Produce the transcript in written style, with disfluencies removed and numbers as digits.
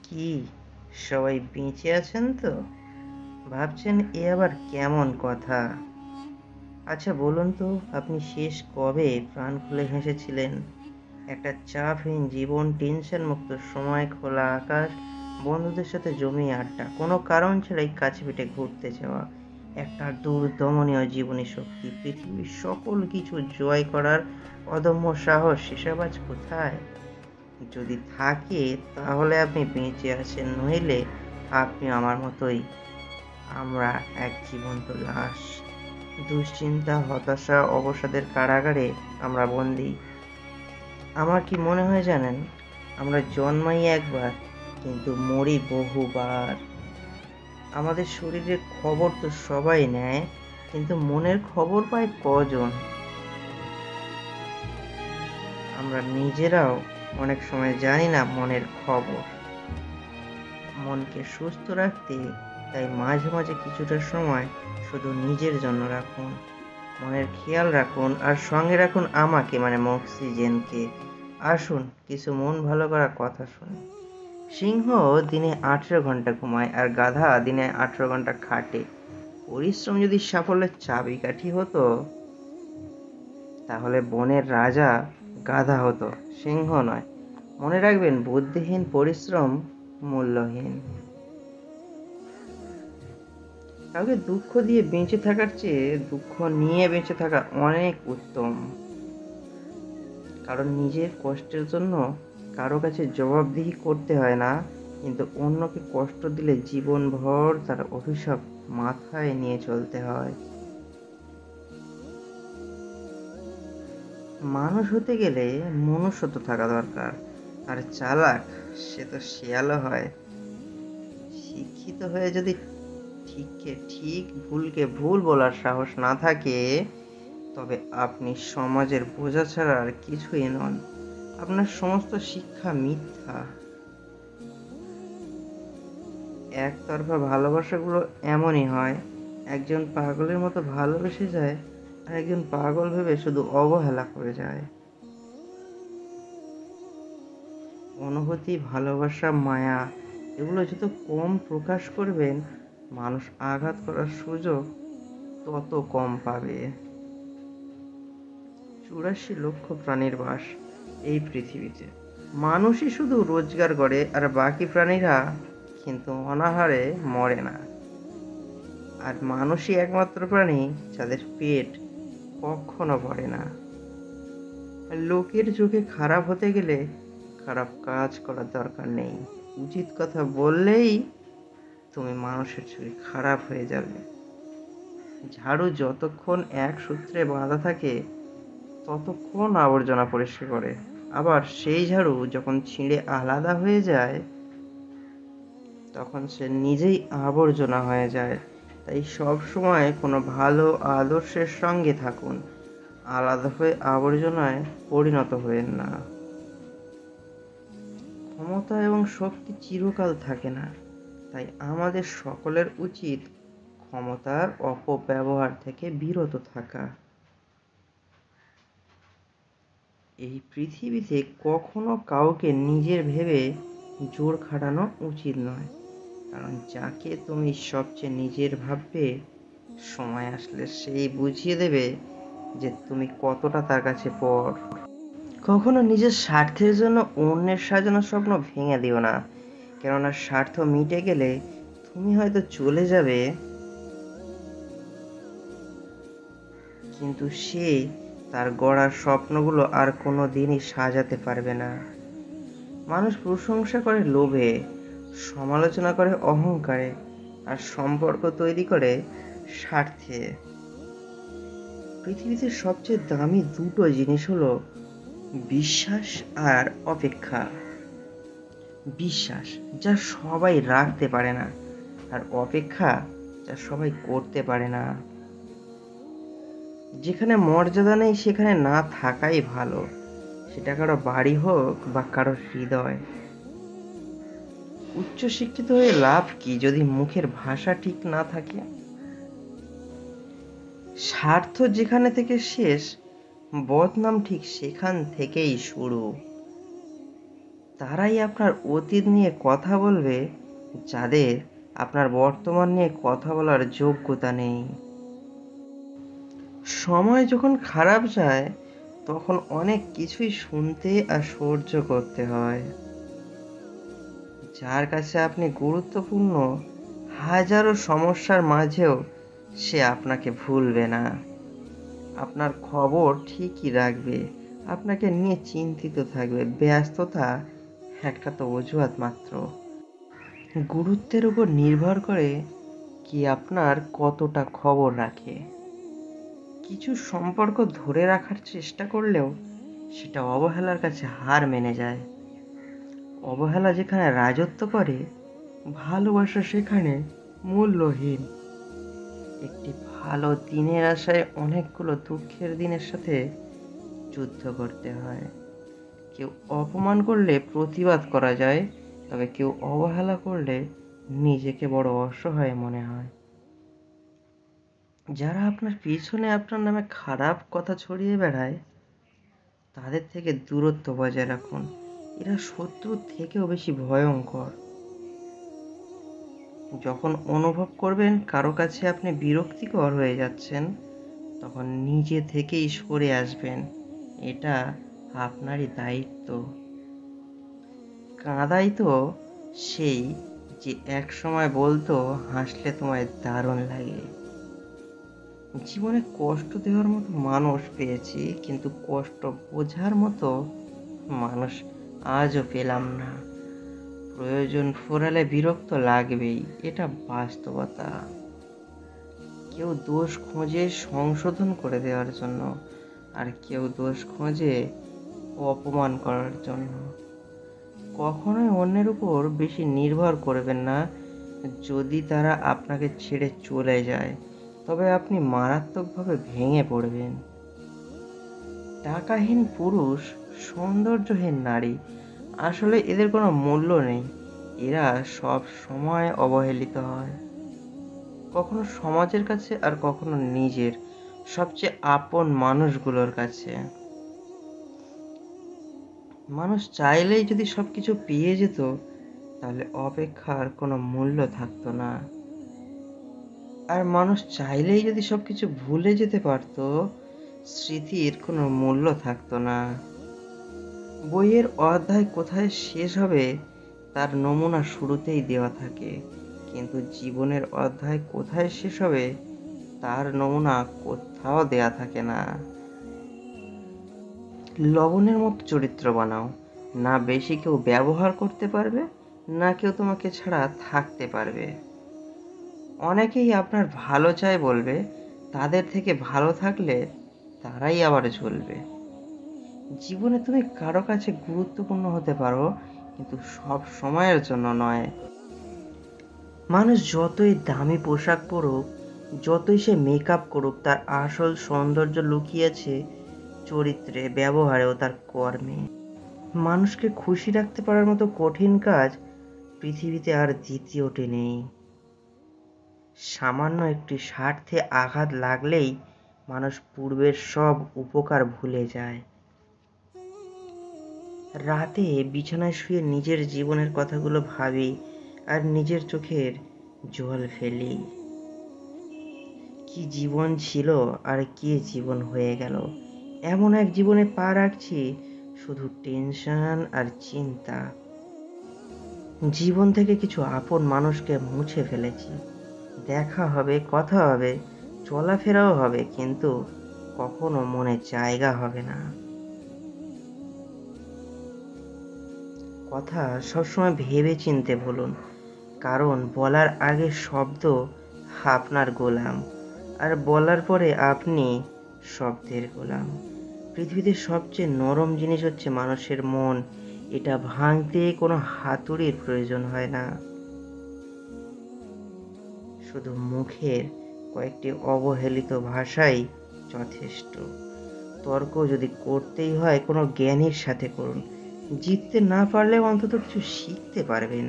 কি সবাই বেঁচে আছেন তো? ভাবছেন এ আবার কেমন কথা? আচ্ছা বলুন তো, আপনি শেষ কবে প্রাণ খুলে হেসেছিলেন? একটা চাপহীন জীবন, টেনশন মুক্ত সময়, খোলা আকাশ, বন্ধুদের সাথে জমিয়ে আড্ডা, কোনো কারণ ছাড়াই কাছে পিঠে ঘুরতে যাওয়া, একটা দুর্দমনীয় জীবনী শক্তি, পৃথিবীর সকল কিছু জয় করার অদম্য সাহস, সেসব আজ কোথায়? যদি থাকে তাহলে আপনি বেঁচে আছেন, নইলে আপনি আমার মতোই। আমরা এক জীবন্ত লাশ। দুশ্চিন্তা, হতাশা, অবসাদের কারাগারে আমরা বন্দী। আমার কি মনে হয় জানেন, আমরা জন্মাই একবার কিন্তু মরি বহুবার। আমাদের শরীরের খবর তো সবাই নেয়, কিন্তু মনের খবর পায় কজন? আমরা নিজেরাও অনেক সময় জানি না মনের খবর। মনকে সুস্থ রাখতে তাই মাঝে মাঝে কিছুটা সময় শুধু নিজের জন্য রাখুন। মনের খেয়াল রাখুন আর সঙ্গে রাখুন আমাকে, মানে মক্সিজেনকে। আসুন কিছু মন ভালো করা কথা শুনি। সিংহ দিনে 18 ঘন্টা ঘুমায় আর গাধা দিনে 18 ঘন্টা খাটে। পরিশ্রম যদি সাফল্যের চাবিকাঠি হতো, তাহলে বনের রাজা গাধা হতো, সিংহ নয়। মনে রাখবেন, বুদ্ধিহীন পরিশ্রম মূল্যহীন। কাউকে দুঃখ দিয়ে বেঁচে থাকার চেয়ে দুঃখ নিয়ে বেঁচে থাকা অনেক উত্তম। কারণ নিজের কষ্টের জন্য কারো কাছে জবাবদিহি করতে হয় না, কিন্তু অন্যকে কষ্ট দিলে জীবনভর তার অভিশাপ মাথায় নিয়ে চলতে হয়। মানুষ হতে গেলে মনুষ্যত্ব থাকা দরকার। আর চালাক সে তো শেয়ালও হয়। শিক্ষিত হয়ে যদি ঠিককে ঠিক, ভুলকে ভুল বলার সাহস না থাকে, তবে আপনি সমাজের বোঝা ছাড়া আর কিছুই নন। আপনার সমস্ত শিক্ষা মিথ্যা। একতরফা ভালোবাসাগুলো এমনই হয়, একজন পাগলের মতো ভালোবেসে যায় আর একজন পাগল ভেবে শুধু অবহেলা করে যায়। অনুভূতি, ভালোবাসা, মায়া, এগুলো যত কম প্রকাশ করবেন, মানুষ আঘাত করার সুযোগ তত কম পাবে। 84 লক্ষ প্রাণীর বাস এই পৃথিবীতে। মানুষই শুধু রোজগার করে আর বাকি প্রাণীরা কিন্তু অনাহারে মরে না। আর মানুষই একমাত্র প্রাণী যাদের পেট কখনো ভরে না। লোকের চোখে খারাপ হতে গেলে খারাপ কাজ করার দরকার নেই। উচিত কথা বললেই তুমি মানুষের চোখে খারাপ হয়ে যাবে। ঝাড়ু যতক্ষণ এক সূত্রে বাঁধা থাকে ততক্ষণ আবর্জনা পরিষ্কার করে, আবার সেই ঝাড়ু যখন ছিঁড়ে আলাদা হয়ে যায় তখন সে নিজেই আবর্জনা হয়ে যায়। তাই সব সময় কোনো ভালো আদর্শের সঙ্গে থাকুন, আলাদা হয়ে আবর্জনায় পরিণত হবেন না। ক্ষমতা এবং শক্তি চিরকাল থাকে না, তাই আমাদের সকলের উচিত ক্ষমতার অপব্যবহার থেকে বিরত থাকা। এই পৃথিবীতে কখনো কাউকে নিজের ভেবে জোর খাটানো উচিত নয়। কারণ যাকে তুমি সবচেয়ে নিজের ভাববে, সময় আসলে সেই বুঝিয়ে দেবে যে তুমি কতটা তার কাছে পর। কখনো নিজের স্বার্থের জন্য অন্যের সাজানো স্বপ্ন ভেঙে দিও না। কেননা স্বার্থ মিটে গেলে তুমি হয়তো চলে যাবে, কিন্তু সে তার গড়া স্বপ্নগুলো আর কোনো দিনই সাজাতে পারবে না। মানুষ প্রশংসা করে লোভে, সমালোচনা করে অহংকারে, আর সম্পর্ক তৈরি করে স্বার্থে। পৃথিবীতে সবচেয়ে দামি দুটো জিনিস হলো বিশ্বাস আর অপেক্ষা। বিশ্বাস যা সবাই রাখতে পারে না, আর অপেক্ষা যা সবাই করতে পারে না। যেখানে মর্যাদা নেই সেখানে না থাকাই ভালো, সেটা কারো বাড়ি হোক বা কারো হৃদয়। উচ্চশিক্ষিত হয়ে লাভ কি যদি মুখের ভাষা ঠিক না থাকে? স্বার্থ যেখানে থেকে শেষ, বদনাম ঠিক সেখান থেকেই শুরু। তারাই আপনার অতীত নিয়ে কথা বলবে, যাদের আপনার বর্তমান নিয়ে কথা বলার যোগ্যতা নেই। সময় যখন খারাপ যায়, তখন অনেক কিছুই শুনতে আর সহ্য করতে হয়। যার কাছে আপনি গুরুত্বপূর্ণ, হাজারো সমস্যার মাঝেও সে আপনাকে ভুলবে না। আপনার খবর ঠিকই রাখবে, আপনাকে নিয়ে চিন্তিত থাকবে। ব্যস্ততা একটা তো অজুহাত মাত্র। গুরুত্বের উপর নির্ভর করে কি আপনার কতটা খবর রাখে। কিছু সম্পর্ক ধরে রাখার চেষ্টা করলেও সেটা অবহেলার কাছে হার মেনে যায়। অবহেলা যেখানে রাজত্ব করে, ভালোবাসা সেখানে মূল্যহীন। একটি ভালো দিনের আশায় অনেকগুলো দুঃখের দিনের সাথে যুদ্ধ করতে হয়। কেউ অপমান করলে প্রতিবাদ করা যায়, তবে কেউ অবহেলা করলে নিজেকে বড় অসহায় মনে হয়। যারা আপনার পিছনে আপনার নামে খারাপ কথা ছড়িয়ে বেড়ায়, তাদের থেকে দূরত্ব বজায় রাখুন। এরা শত্রুর থেকেও বেশি ভয়ঙ্কর। যখন অনুভব করবেন কারো কাছে আপনি বিরক্তিকর হয়ে যাচ্ছেন, তখন নিজে থেকেই সরে আসবেন। এটা আপনারই দায়িত্ব। কাঁদাই তো সেই যে একসময় বলতো, হাসলে তোমায় দারুণ লাগে। জীবনে কষ্ট দেওয়ার মতো মানুষ পেয়েছি, কিন্তু কষ্ট বোঝার মতো মানুষ আজও পেলাম না। প্রয়োজন ফুরালে বিরক্ত লাগবেই, এটা বাস্তবতা। কেউ দোষ খোঁজে সংশোধন করে দেওয়ার জন্য, আর কেউ দোষ খোঁজে অপমান করার জন্য। কখনোই অন্যের উপর বেশি নির্ভর করবেন না। যদি তারা আপনাকে ছেড়ে চলে যায়, তবে আপনি মারাত্মকভাবে ভেঙে পড়বেন। টাকাহীন পুরুষ, সৌন্দর্যহীন নারী, আসলে এদের কোনো মূল্য নেই। এরা সব সময় অবহেলিত হয়, কখনো সমাজের কাছে আর কখনো নিজের সবচেয়ে আপন মানুষগুলোর কাছে। মানুষ চাইলেই যদি সবকিছু পেয়ে যেত, তাহলে অপেক্ষার কোনো মূল্য থাকতো না। আর মানুষ চাইলেই যদি সবকিছু ভুলে যেতে পারতো, স্মৃতির কোনো মূল্য থাকতো না। বইয়ের অধ্যায় কোথায় শেষ হবে তার নমুনা শুরুতেই দেওয়া থাকে, কিন্তু জীবনের অধ্যায় কোথায় শেষ হবে তার নমুনা কোথাও দেয়া থাকে না। লবণের মতো চরিত্র বানাও, না বেশি কেউ ব্যবহার করতে পারবে, না কেউ তোমাকে ছাড়া থাকতে পারবে। অনেকেই আপনার ভালো চায় বলবে, তাদের থেকে ভালো থাকলে তারাই আবার জ্বলবে। জীবনে তুমি কারো কাছে গুরুত্বপূর্ণ হতে পারো, কিন্তু সব সময়ের জন্য নয়। মানুষ যতই দামি পোশাক পরুক, যতই সে মেকআপ করুক, তার আসল সৌন্দর্য লুকিয়েছে চরিত্রে, ব্যবহারে ও তার কর্মে। মানুষকে খুশি রাখতে পারার মতো কঠিন কাজ পৃথিবীতে আর দ্বিতীয়টি নেই। সামান্য একটি স্বার্থে আঘাত লাগলেই মানুষ পূর্বের সব উপকার ভুলে যায়। রাতে বিছানায় শুয়ে নিজের জীবনের কথাগুলো ভাবি, আর নিজের চোখের জল ফেলি। কি জীবন ছিল আর কি জীবন হয়ে গেল। এমন এক জীবনে পা রাখছি, শুধু টেনশন আর চিন্তা। জীবন থেকে কিছু আপন মানুষকে মুছে ফেলেছি। দেখা হবে, কথা হবে, চলাফেরাও হবে, কিন্তু কখনো মনে জায়গা হবে না। কথা সবসময় ভেবে চিনতে বলুন, কারণ বলার আগে শব্দ আপনার গোলাম, আর বলার পরে আপনি শব্দের গোলাম। পৃথিবীতে সবচেয়ে নরম জিনিস হচ্ছে মানুষের মন। এটা ভাঙতে কোনো হাতুড়ির প্রয়োজন হয় না, শুধু মুখের কয়েকটি অবহেলিত ভাষাই যথেষ্ট। তর্ক যদি করতেই হয়, কোনো জ্ঞানীর সাথে করুন। জিততে না পারলেও অন্তত কিছু শিখতে পারবেন।